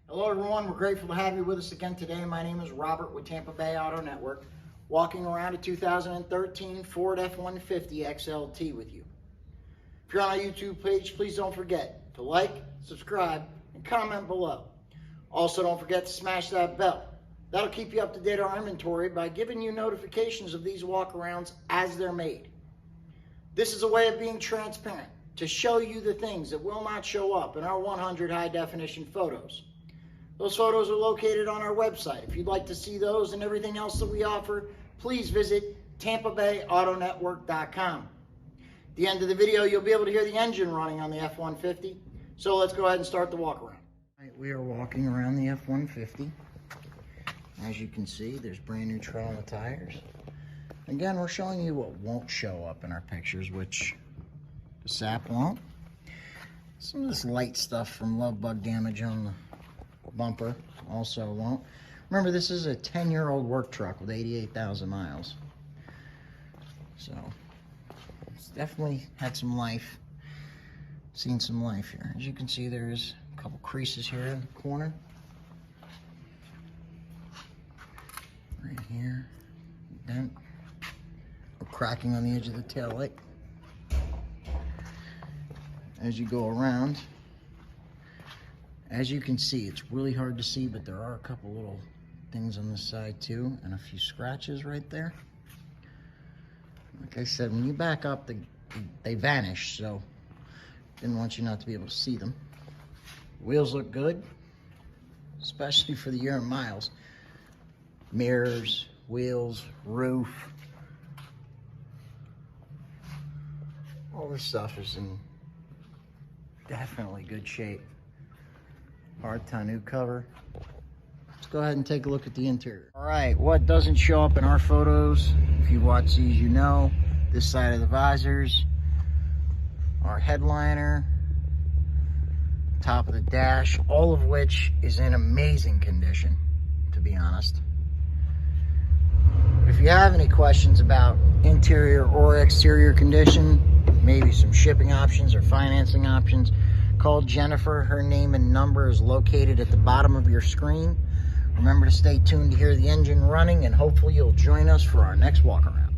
Hello everyone, we're grateful to have you with us again today. My name is Robert with Tampa Bay Auto Network, walking around a 2013 Ford F-150 XLT with you. If you're on our YouTube page, please don't forget to like, subscribe, and comment below. Also, don't forget to smash that bell. That'll keep you up to date on our inventory by giving you notifications of these walkarounds as they're made. This is a way of being transparent, to show you the things that will not show up in our 100 high definition photos. Those photos are located on our website. If you'd like to see those and everything else that we offer, please visit TampaBayAutoNetwork.com. At the end of the video, you'll be able to hear the engine running on the F-150. So let's go ahead and start the walk around. We are walking around the F-150. As you can see, there's brand new Trona tires. Again, we're showing you what won't show up in our pictures, which the sap won't. Some of this light stuff from love bug damage on the bumper also won't. Remember, this is a 10-year-old work truck with 88,000 miles. So it's definitely had some life, seen some life here. As you can see, there's a couple creases here in the corner. Right here, dent, or cracking on the edge of the tail light. As you go around, as you can see, it's really hard to see, but there are a couple little things on this side too, and a few scratches right there. Like I said, when you back up, they vanish, so didn't want you not to be able to see them. Wheels look good, especially for the year and miles. Mirrors, wheels, roof. All this stuff is in definitely good shape. Hard tonneau cover. Let's go ahead and take a look at the interior. All right, what doesn't show up in our photos, if you watch these, you know, this side of the visors, our headliner, top of the dash, all of which is in amazing condition, to be honest. If you have any questions about interior or exterior condition, maybe some shipping options or financing options, call Jennifer. Her name and number is located at the bottom of your screen. Remember to stay tuned to hear the engine running, and hopefully you'll join us for our next walk around.